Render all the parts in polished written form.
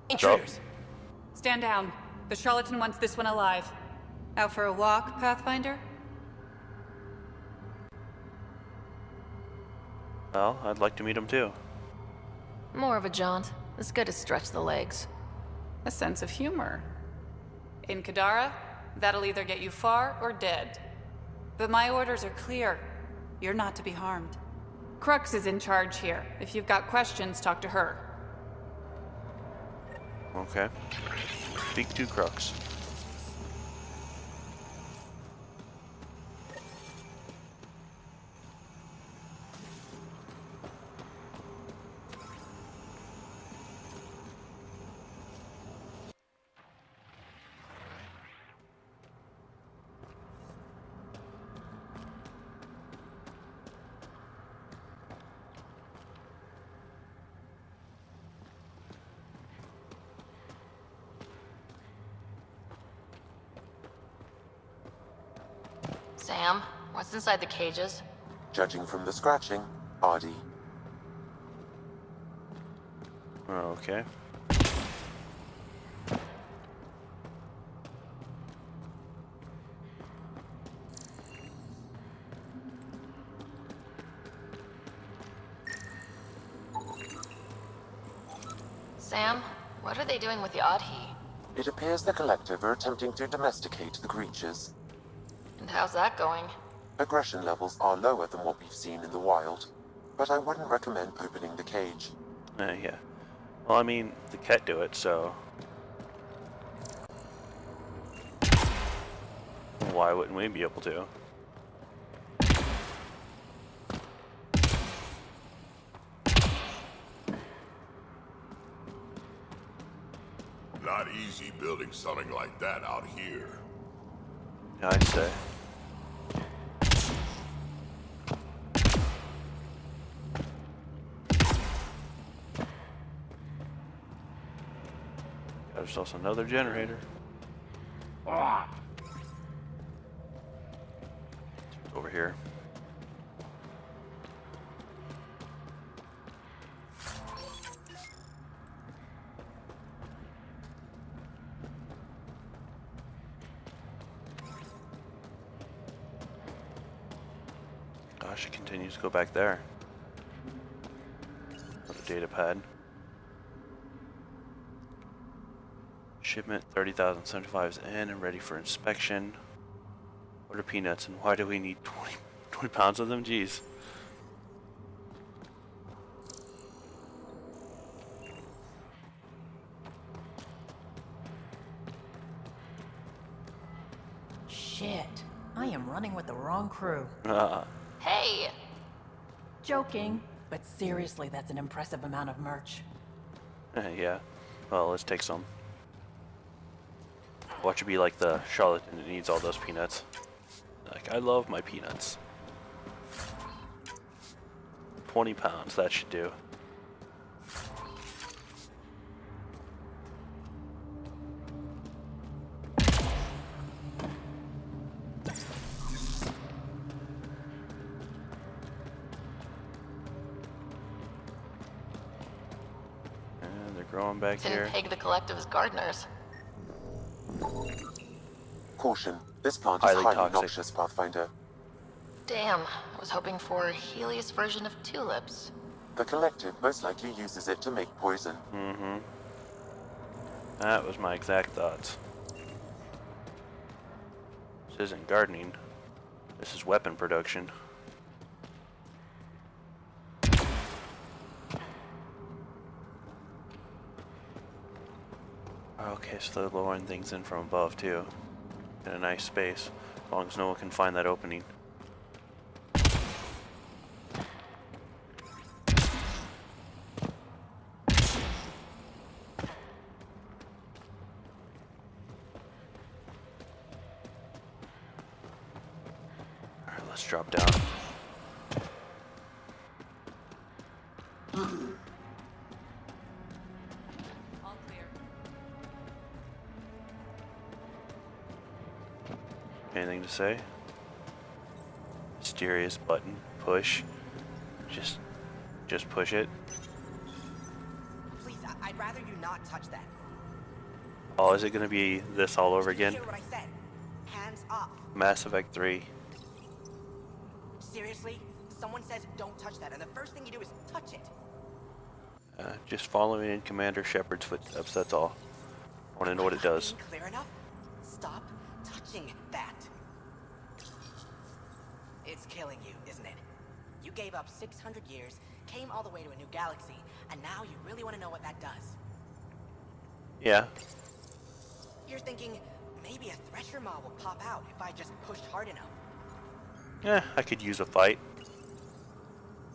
Intruders! Stand down. The Charlatan wants this one alive. Out for a walk, Pathfinder? Well, I'd like to meet him too. More of a jaunt. It's good to stretch the legs. A sense of humor. In Kadara, that'll either get you far or dead. But my orders are clear. You're not to be harmed. Crux is in charge here. If you've got questions, talk to her. Okay. Speak to Crux. Sam, what's inside the cages? Judging from the scratching, hardy. Okay. Sam, what are they doing with the Adhi? It appears the Collective are attempting to domesticate the creatures. And how's that going? Aggression levels are lower than what we've seen in the wild, but I wouldn't recommend opening the cage. Yeah. Well, I mean, the cat do it, so why wouldn't we be able to? Not easy building something like that out here. Yeah, I'd say. Got ourselves another generator. Over here. Gosh, it continues to go back there. Another data pad. Shipment 30,075 is in and ready for inspection. What are peanuts and why do we need 20 pounds of them? Jeez. Shit. I am running with the wrong crew. Hey! Joking, but seriously, that's an impressive amount of merch. Yeah. Well, let's take some. Watch it be like the Charlatan that needs all those peanuts. Like, I love my peanuts. 20 pounds, that should do. And they're growing back here. Didn't peg the Collective as gardeners. Caution, this plant is Highly highly toxic. noxious, Pathfinder. Damn, I was hoping for a Helios version of tulips. The Collective most likely uses it to make poison. Mm-hmm. That was my exact thoughts. This isn't gardening. This is weapon production. Okay, so they're lowering things in from above too. In a nice space, as long as no one can find that opening. Alright, let's drop down. All clear. Anything to say? Mysterious button. Push. Just push it. Please, I'd rather you not touch that. Oh, is it gonna be this all over Did you again? hear what I said? Hands up. Mass Effect 3. Seriously? Someone says don't touch that, and the first thing you do is touch it. Just following in Commander Shepard's footsteps, that's all. I wanna know what it does. Being clear enough? Stop touching that. It's killing you, isn't it? You gave up 600 years, came all the way to a new galaxy, and now you really want to know what that does. Yeah. You're thinking, maybe a Thresher mob will pop out if I just pushed hard enough. I could use a fight.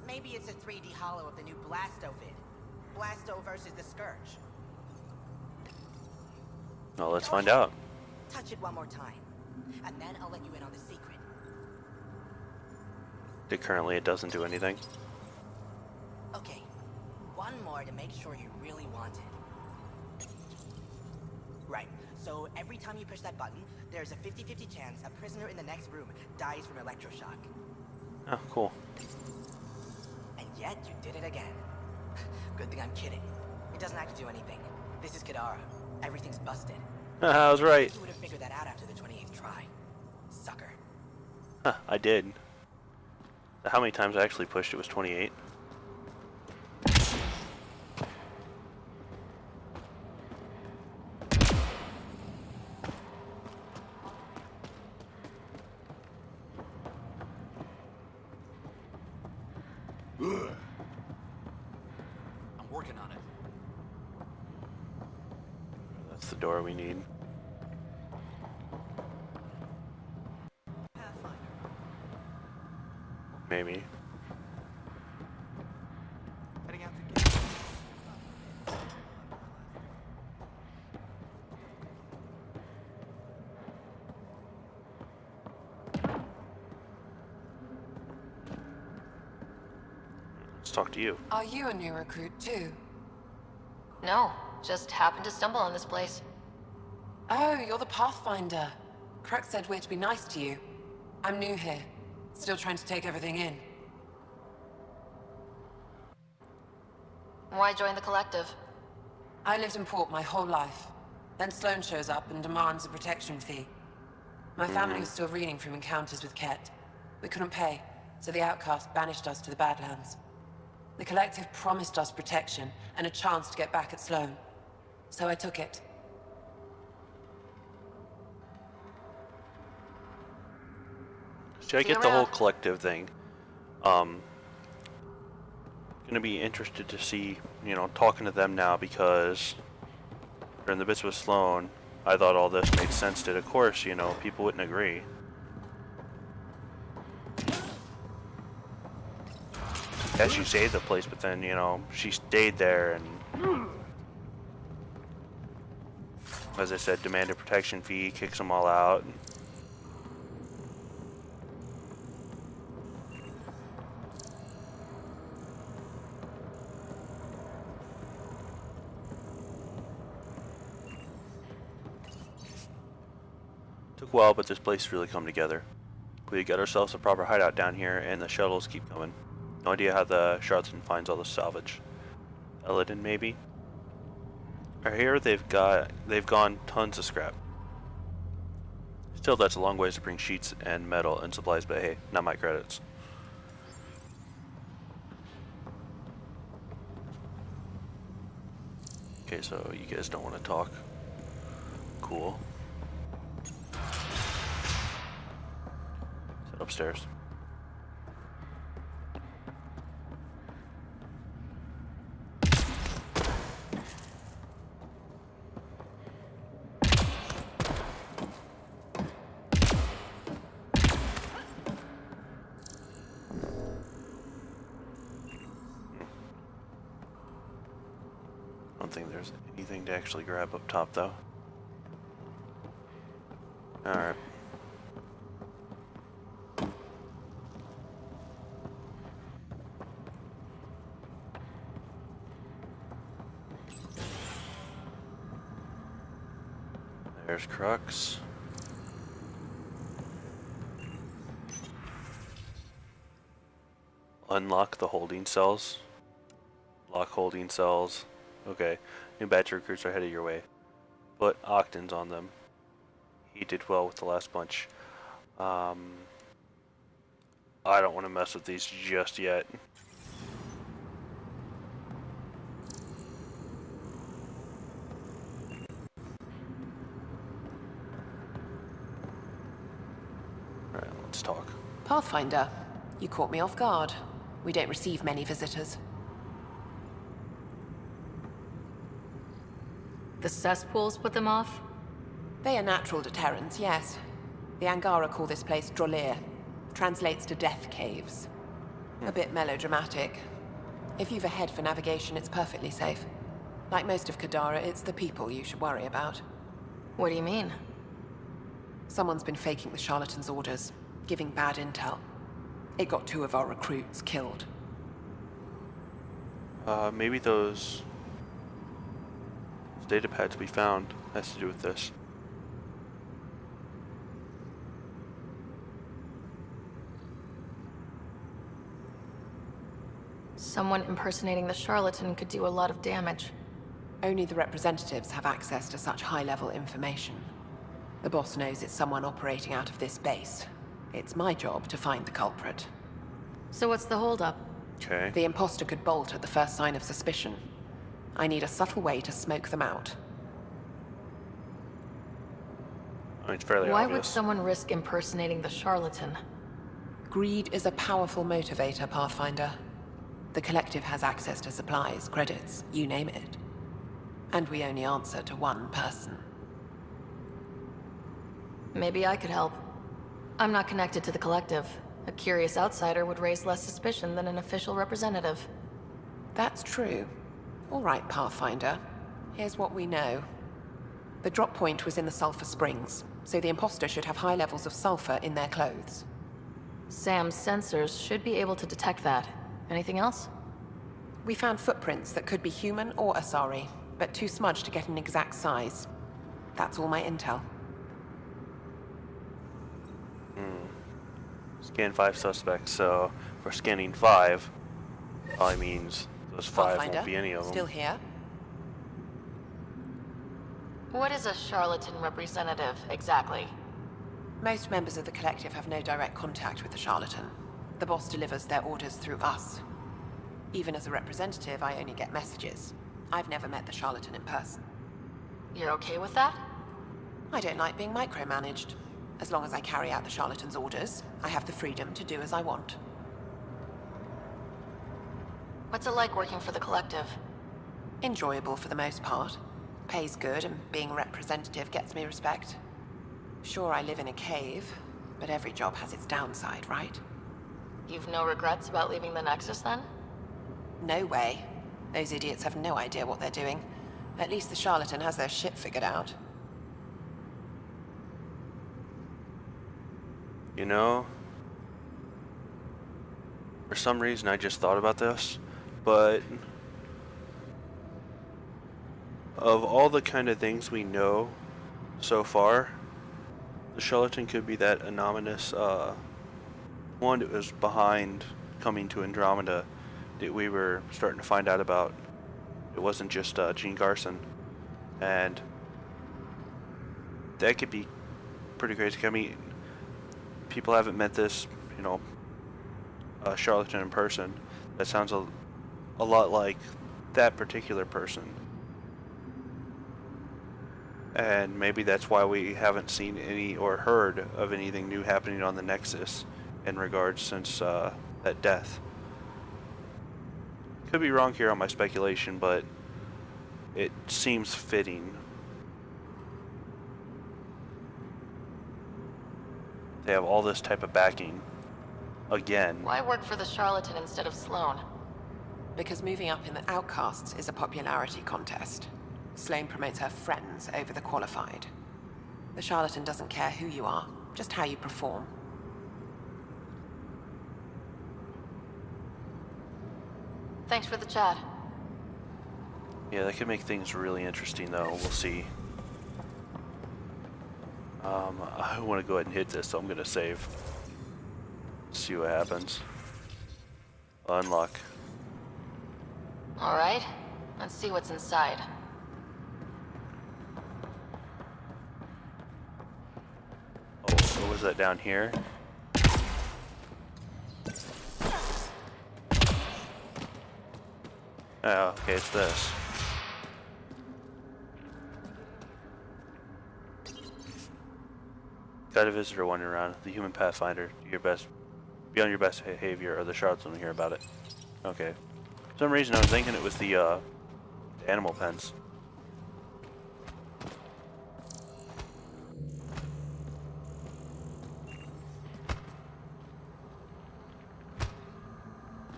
Maybe it's a 3D holo of the new Blasto vid. Blasto versus the Scourge. Well, let's Go find ahead. out. Touch it one more time, and then I'll let you in on the secret. Currently, it doesn't do anything. Okay, one more to make sure you really want it. Right, so every time you push that button, there's a 50-50 chance a prisoner in the next room dies from electroshock. Oh, cool. And yet, you did it again. Good thing I'm kidding. It doesn't have to do anything. This is Kadara. Everything's busted. I was right. You would have figured that out after the 28th try. Sucker. Huh, I did. How many times I actually pushed it was 28. I'm working on it. That's the door we need. Maybe. Heading out to get. Let's talk to you. Are you a new recruit too? No, just happened to stumble on this place. Oh, you're the Pathfinder. Crux said we're to be nice to you. I'm new here. Still trying to take everything in. Why join the collective? I lived in port my whole life. Then Sloane shows up and demands a protection fee. My family was still reeling from encounters with Ket. We couldn't pay, so the outcast banished us to the Badlands. The collective promised us protection and a chance to get back at Sloane. So I took it. See, I See you get the whole around. collective thing. Gonna be interested to see, talking to them now because during the bits with Sloane, I thought all this made sense. Did of course, people wouldn't agree. Yeah, she saved the place, but then, she stayed there and, as I said, demanded protection fee, kicks them all out. Took a while, but this place really come together. We got ourselves a proper hideout down here, and the shuttles keep coming. No idea how the Charlatan finds all the salvage. Eladin, maybe? Or here they've gone tons of scrap. Still, that's a long ways to bring sheets and metal and supplies, but hey, not my credits. Okay, so you guys don't want to talk. Cool. Sit upstairs. I don't think there's anything to actually grab up top, though. Alright. There's Crux. Unlock the holding cells. Lock holding cells. Okay. New batch of recruits are headed your way. Put Octans on them. He did well with the last bunch. I don't want to mess with these just yet. Alright, let's talk. Pathfinder, you caught me off guard. We don't receive many visitors. The cesspools put them off? They are natural deterrents, yes. The Angara call this place Drolir. Translates to death caves. A bit melodramatic. If you've a head for navigation, it's perfectly safe. Like most of Kadara, it's the people you should worry about. What do you mean? Someone's been faking the Charlatan's orders, giving bad intel. It got 2 of our recruits killed. Maybe those data pads we found has to do with this. Someone impersonating the Charlatan could do a lot of damage. Only the representatives have access to such high-level information. The boss knows it's someone operating out of this base. It's my job to find the culprit. So what's the holdup? Okay. The imposter could bolt at the first sign of suspicion. I need a subtle way to smoke them out. I mean, it's fairly Why obvious. would someone risk impersonating the Charlatan? Greed is a powerful motivator, Pathfinder. The Collective has access to supplies, credits, you name it. And we only answer to one person. Maybe I could help. I'm not connected to the Collective. A curious outsider would raise less suspicion than an official representative. That's true. All right, Pathfinder. Here's what we know. The drop point was in the Sulphur Springs, so the imposter should have high levels of sulfur in their clothes. Sam's sensors should be able to detect that. Anything else? We found footprints that could be human or Asari, but too smudged to get an exact size. That's all my intel. Scan 5 suspects, so if we're scanning 5, probably means those 5 Pathfinder, won't be any of them. still here? What is a Charlatan representative, exactly? Most members of the Collective have no direct contact with the Charlatan. The boss delivers their orders through us. Even as a representative, I only get messages. I've never met the Charlatan in person. You're okay with that? I don't like being micromanaged. As long as I carry out the Charlatan's orders, I have the freedom to do as I want. What's it like working for the Collective? Enjoyable for the most part. Pays good, and being a representative gets me respect. Sure, I live in a cave, but every job has its downside, right? You've no regrets about leaving the Nexus, then? No way. Those idiots have no idea what they're doing. At least the Charlatan has their shit figured out. You know, for some reason I just thought about this, but of all the kind of things we know so far, the Charlatan could be that anonymous one that was behind coming to Andromeda that we were starting to find out about. It wasn't just Gene Garson, and that could be pretty crazy. I mean, people haven't met this, you know, Charlatan in person. That sounds a lot like that particular person. And maybe that's why we haven't seen any or heard of anything new happening on the Nexus in regards since that death. Could be wrong here on my speculation, but it seems fitting. They have all this type of backing. Again. Why work for the Charlatan instead of Sloan? Because moving up in the outcasts is a popularity contest. Sloane promotes her friends over the qualified. The Charlatan doesn't care who you are, just how you perform. Thanks for the chat. Yeah, that could make things really interesting, though. We'll see. I want to go ahead and hit this, so I'm going to save. See what happens. Unlock. All right. Let's see what's inside. Oh, what was that down here? Oh, okay, it's this. Got a visitor wandering around. The human pathfinder. Do your best. Be on your best behavior, or the Charlatan will hear about it. Okay. For some reason, I was thinking it was the animal pens.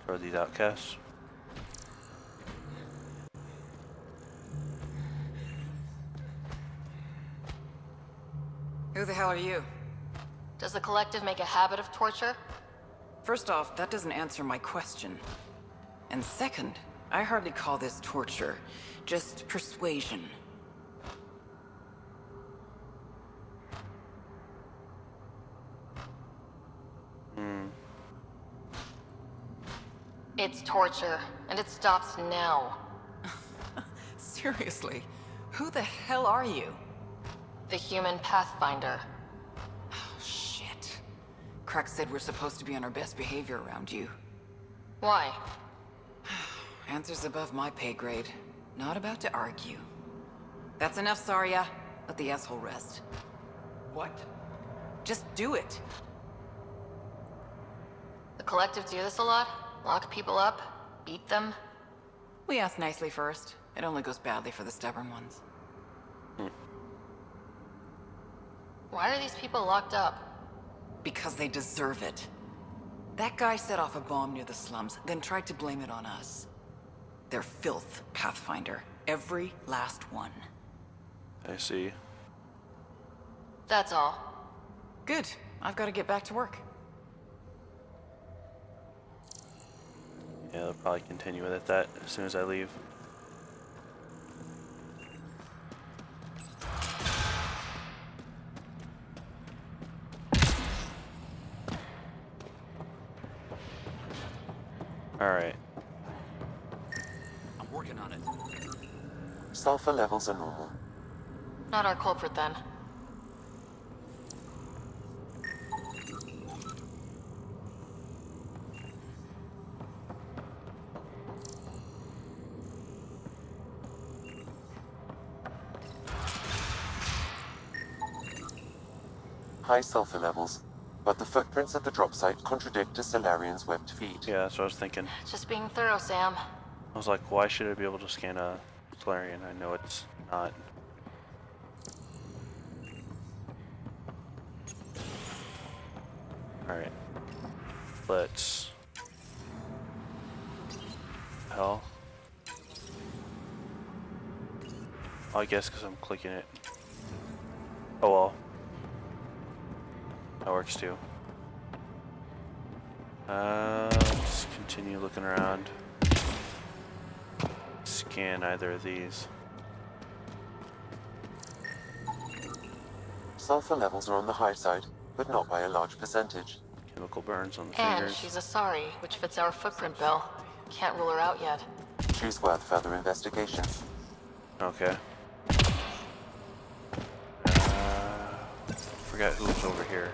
Or these outcasts. Who the hell are you? Does the Collective make a habit of torture? First off, that doesn't answer my question. And second, I hardly call this torture, just persuasion. It's torture, and it stops now. Seriously, who the hell are you? The human pathfinder. Oh, shit. Crux said we're supposed to be on our best behavior around you. Why? Answers above my pay grade. Not about to argue. That's enough, Saria. Let the asshole rest. What? Just do it. The Collective do this a lot? Lock people up? Beat them? We ask nicely first. It only goes badly for the stubborn ones. Why are these people locked up? Because they deserve it. That guy set off a bomb near the slums, then tried to blame it on us. They're filth, Pathfinder. Every last one. I see. That's all. Good. I've got to get back to work. Yeah, they'll probably continue with it that as soon as I leave. Alright. I'm working on it. Sulfur levels are normal. Not our culprit, then. High sulfur levels, but the footprints at the drop site contradict a Solarian's webbed feet. Yeah, that's what I was thinking. Just being thorough, Sam. I was like, why should I be able to scan a Solarian? I know it's not. Alright. Let's... Hell. I guess because I'm clicking it. Oh well. That works too. Let's continue looking around. Scan either of these. Sulfur levels are on the high side, but not by a large percentage. Chemical burns on the And fingers. she's a Sari, which fits our footprint bill. Can't rule her out yet. She's worth further investigation. Okay. Forgot who's over here.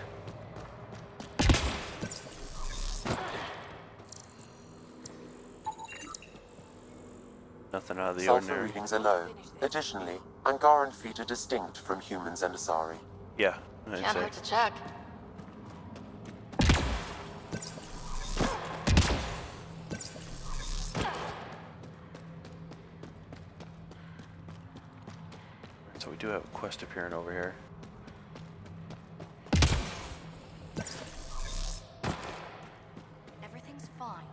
Nothing out of the Sulfur ordinary. readings are low. Additionally, Angaran feet are distinct from humans and Asari. Yeah, I'd Can't say. hurt to check. So we do have a quest appearing over here. Everything's fine.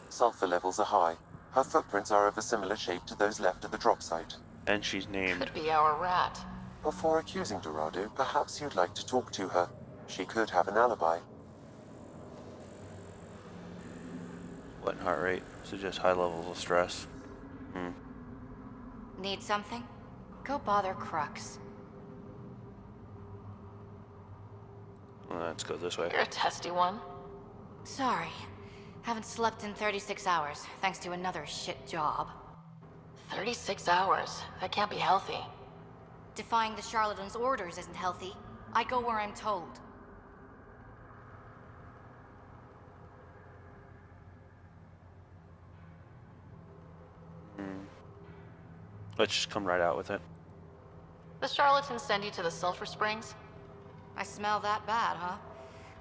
Sulfur levels are high. Her footprints are of a similar shape to those left at the drop site. And she's named. Could be our rat. Before accusing Dorado, perhaps you'd like to talk to her. She could have an alibi. What in heart rate? Suggests high levels of stress. Need something? Go bother Crux. Well, let's go this way. You're a testy one. Sorry. Haven't slept in 36 hours, thanks to another shit job. 36 hours? That can't be healthy. Defying the Charlatan's orders isn't healthy. I go where I'm told. Let's just come right out with it. The Charlatans send you to the Sulfur Springs? I smell that bad, huh?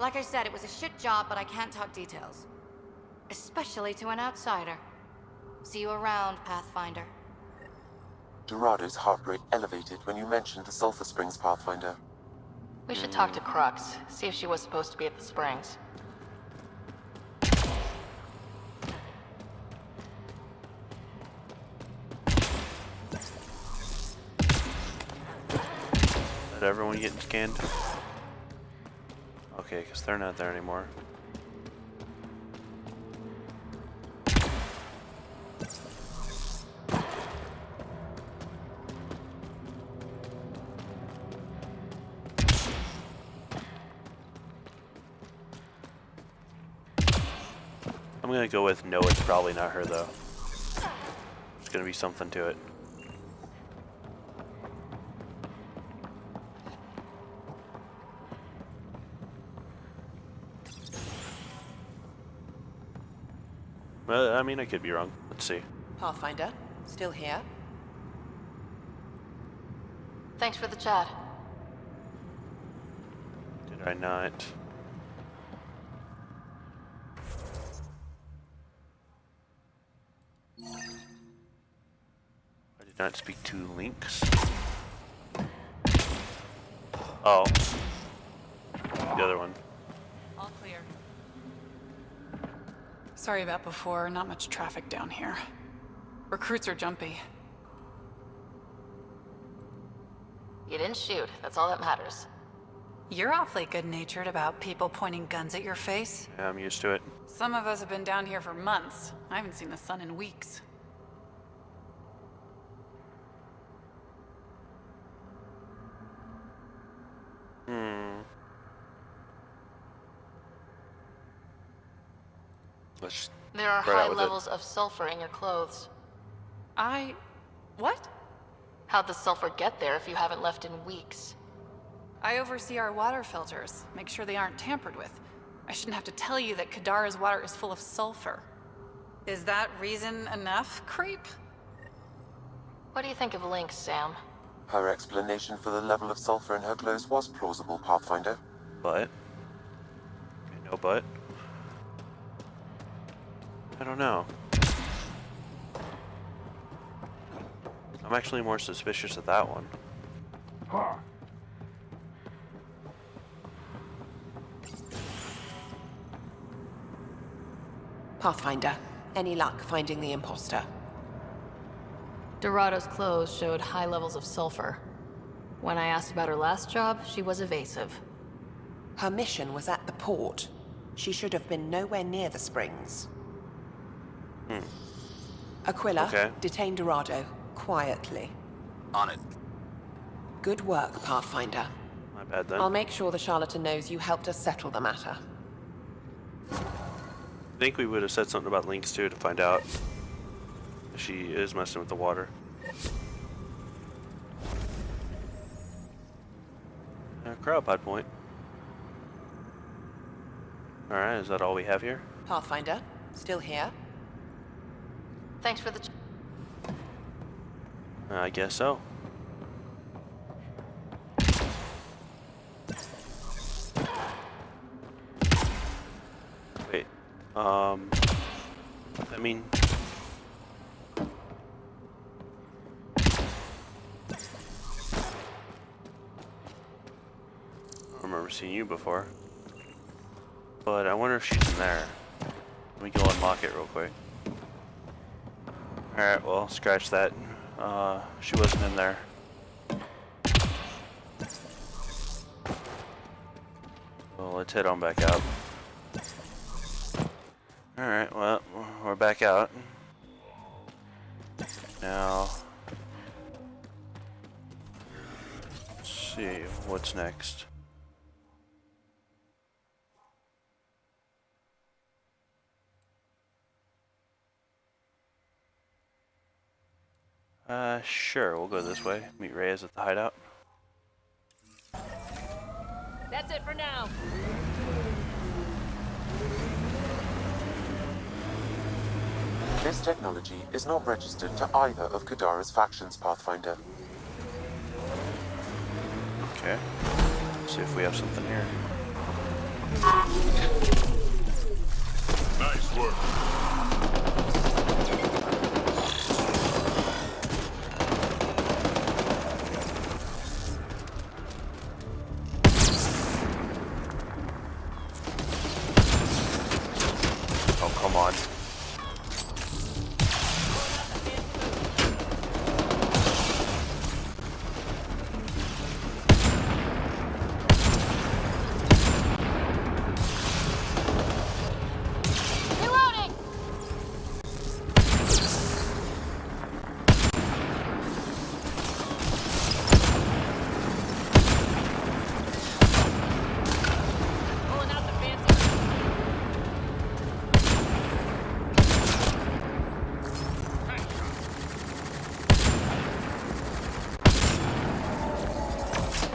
Like I said, it was a shit job, but I can't talk details. Especially to an outsider. See you around, Pathfinder. Dorado's heart rate elevated when you mentioned the Sulfur Springs, Pathfinder. We should talk to Crux, see if she was supposed to be at the springs. Is everyone getting scanned? Okay, because they're not there anymore. I'm gonna go with no, it's probably not her though. There's gonna be something to it. Well, I mean, I could be wrong. Let's see. Pathfinder, still here? Thanks for the chat. Did I not? I did not speak to Lynx. Oh. The other one. All clear. Sorry about before, not much traffic down here. Recruits are jumpy. You didn't shoot, that's all that matters. You're awfully good-natured about people pointing guns at your face. Yeah, I'm used to it. Some of us have been down here for months. I haven't seen the sun in weeks. Let's There are right high out with it. levels of sulfur in your clothes. What? How'd the sulfur get there if you haven't left in weeks? I oversee our water filters, make sure they aren't tampered with. I shouldn't have to tell you that Kadara's water is full of sulfur. Is that reason enough, creep? What do you think of Lynx, Sam? Her explanation for the level of sulfur in her clothes was plausible, Pathfinder. But? Okay, no but. I don't know. I'm actually more suspicious of that one. Pathfinder, any luck finding the imposter? Dorado's clothes showed high levels of sulfur. When I asked about her last job, she was evasive. Her mission was at the port. She should have been nowhere near the springs. Aquila, Okay. detain Dorado. Quietly. On it. Good work, Pathfinder. My bad then. I'll make sure the Charlatan knows you helped us settle the matter. I think we would have said something about Lynx too to find out if she is messing with the water. Crowdpod point. Alright, is that all we have here? Pathfinder, still here? Thanks for the I guess so. Wait, I mean... I don't remember seeing you before. But I wonder if she's in there. Let me go unlock it real quick. Alright, well, scratch that. She wasn't in there. Well, let's head on back out. Alright, well, we're back out. Now, let's see, what's next? Sure, we'll go this way. Meet Reyes at the hideout. That's it for now. This technology is not registered to either of Kadara's factions, Pathfinder. Okay. See if we have something here. Nice work. Oh, come on. Reloading! Pulling out the fancy.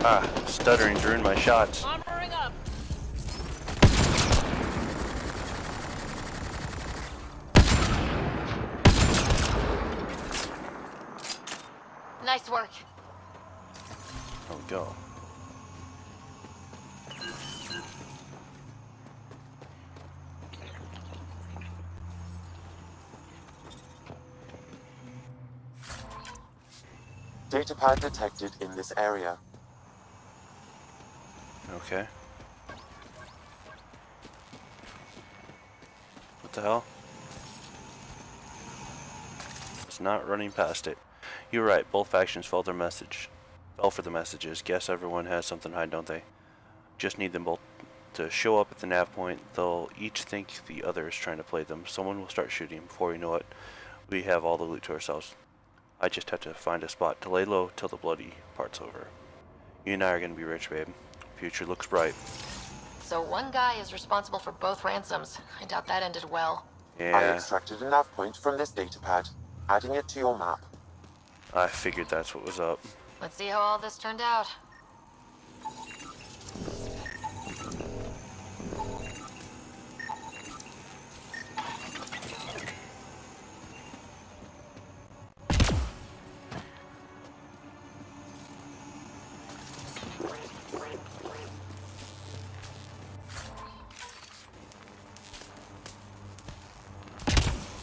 Ah, stuttering's ruined my shots. Armoring up. Nice work. There we go. Datapad detected in this area. Okay. What the hell? It's not running past it. You're right, both factions fell for the messages. Guess everyone has something to hide, don't they? Just need them both to show up at the nav point. They'll each think the other is trying to play them. Someone will start shooting. Before we know it, we have all the loot to ourselves. I just have to find a spot to lay low till the bloody part's over. You and I are gonna be rich, babe. Future looks bright. So one guy is responsible for both ransoms. I doubt that ended well. I Yeah, extracted a nav point from this datapad, adding it to your map. I figured that's what was up. Let's see how all this turned out.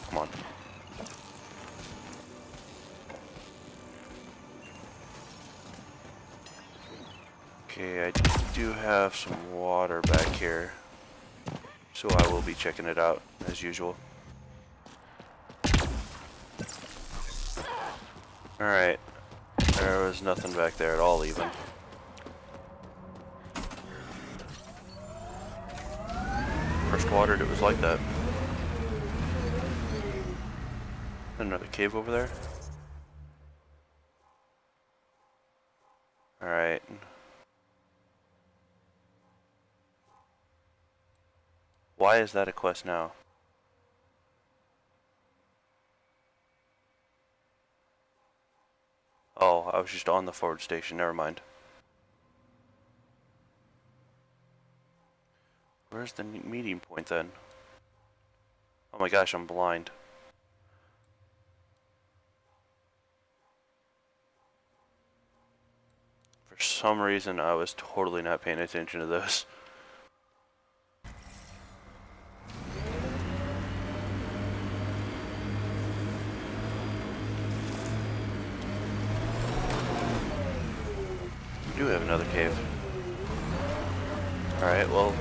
Come on. Okay, I do have some water back here, so I will be checking it out as usual. Alright, there was nothing back there at all even. First watered, it was like that. Another cave over there. Alright. Why is that a quest now? Oh, I was just on the forward station, never mind. Where's the meeting point then? Oh my gosh, I'm blind. For some reason, I was totally not paying attention to this. We do have another cave. Alright, well,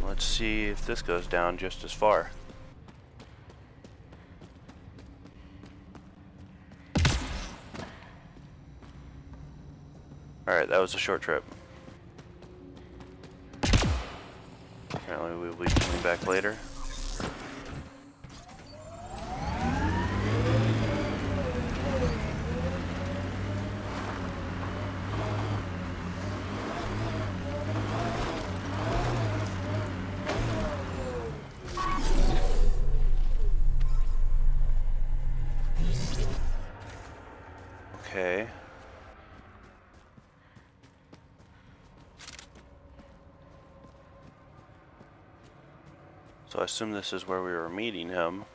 let's see if this goes down just as far. Alright, that was a short trip. Apparently we will be coming back later. Okay. So I assume this is where we were meeting him.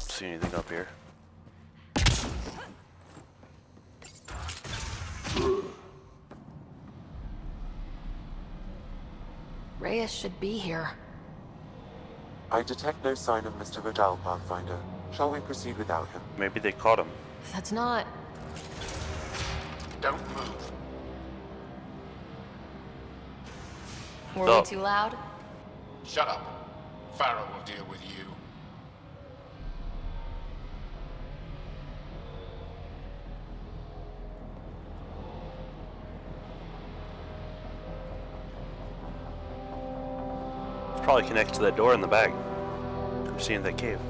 See anything up here? Reyes should be here. I detect no sign of Mr. Vidal, Pathfinder. Shall we proceed without him? Maybe they caught him. That's not... Don't move. Were No. we too loud? Shut up. Pharaoh will deal with you. It's probably connected to that door in the back. I'm seeing that cave.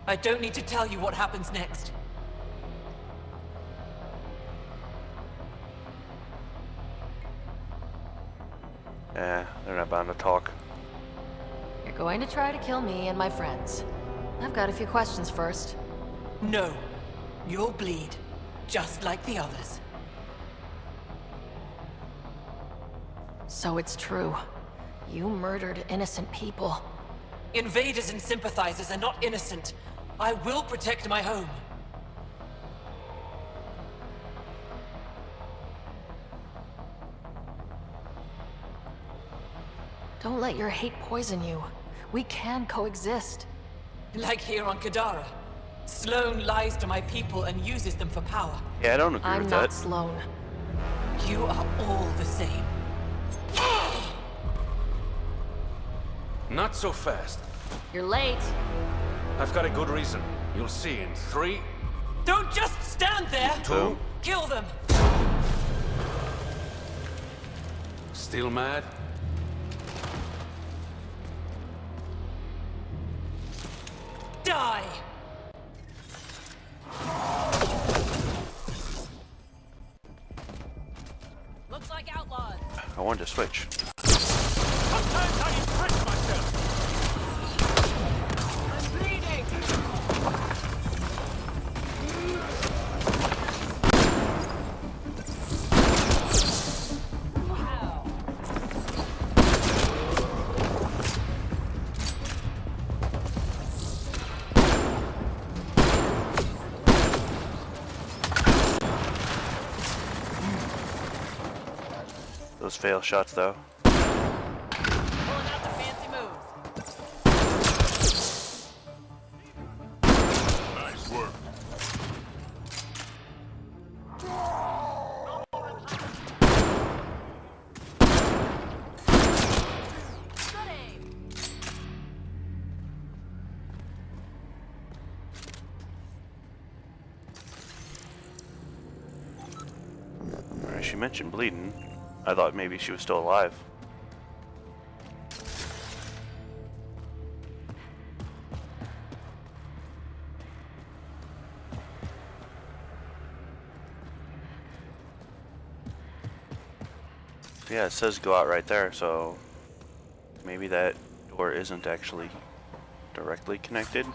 I don't need to tell you what happens next. They're not bound to talk. You're going to try to kill me and my friends. I've got a few questions first. No. You'll bleed, just like the others. So it's true. You murdered innocent people. Invaders and sympathizers are not innocent. I will protect my home. Don't let your hate poison you. We can coexist. Like here on Kadara. Sloane lies to my people and uses them for power. Yeah, I don't agree I'm with not that. Sloane. You are all the same. Not so fast. You're late. I've got a good reason. You'll see in 3, Don't just stand there! 2. Kill them! Still mad? Die! Looks like outlaws. I wanted to switch. Sometimes I impress myself. I'm bleeding! Wow. Those fail shots, though. Pulling out the fancy moves. Nice work. Good aim. Alright, she mentioned bleeding. I thought maybe she was still alive. Yeah, it says go out right there, so maybe that door isn't actually directly connected.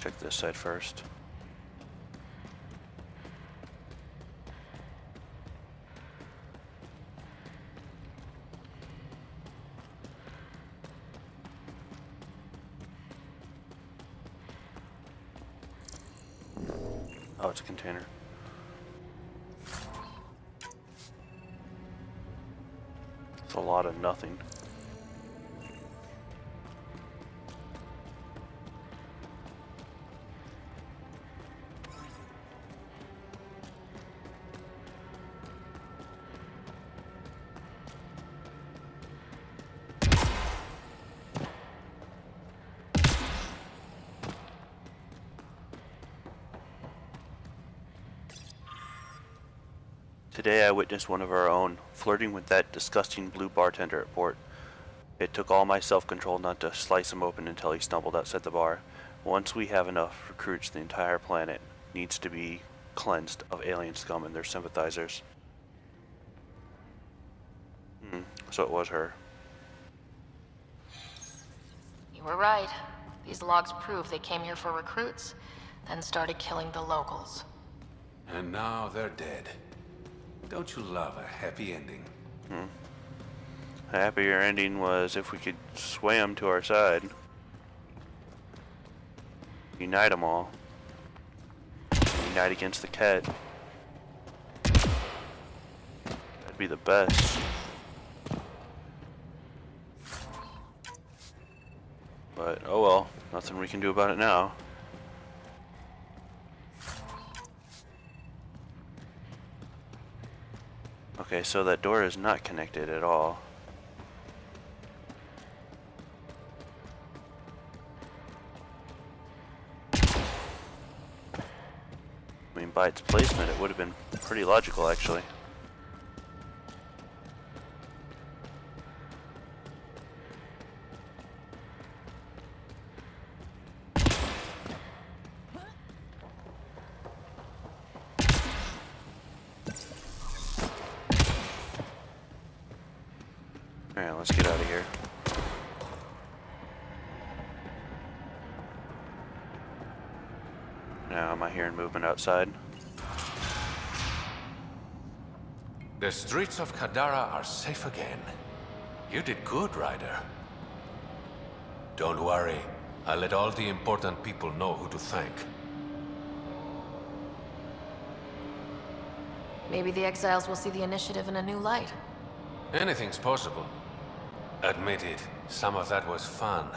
Check this side first. Oh, it's a container. It's a lot of nothing. Today I witnessed one of our own, flirting with that disgusting blue bartender at port. It took all my self-control not to slice him open until he stumbled outside the bar. Once we have enough recruits, the entire planet needs to be cleansed of alien scum and their sympathizers. So it was her. You were right. These logs prove they came here for recruits, then started killing the locals. And now they're dead. Don't you love a happy ending? A happier ending was if we could sway them to our side. Unite them all. Unite against the Ket. That'd be the best. But, oh well, nothing we can do about it now. Okay, so that door is not connected at all. I mean, by its placement, it would have been pretty logical, actually. Alright, let's get out of here. Now, am I hearing movement outside? The streets of Kadara are safe again. You did good, Ryder. Don't worry. I'll let all the important people know who to thank. Maybe the exiles will see the initiative in a new light. Anything's possible. Admit it, some of that was fun.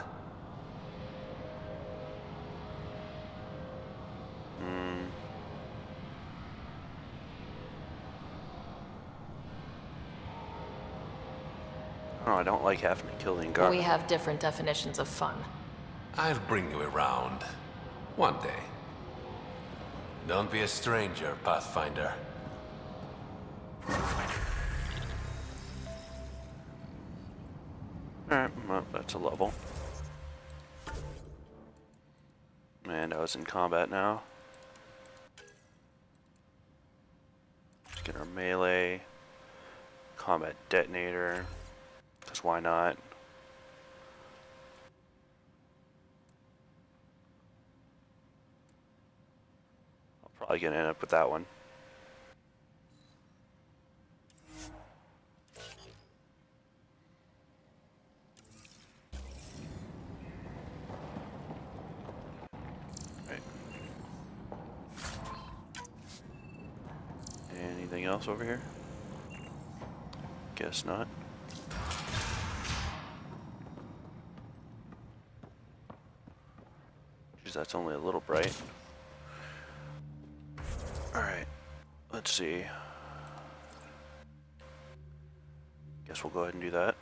Oh, I don't like having to kill the Ingara. We have different definitions of fun. I'll bring you around. One day. Don't be a stranger, Pathfinder. Alright, well, that's a level. And I was in combat now. Let's get our melee. Combat detonator. Because why not? I'm probably gonna end up with that one. Anything else over here? Guess not. Jeez, that's only a little bright. Alright, let's see. Guess we'll go ahead and do that.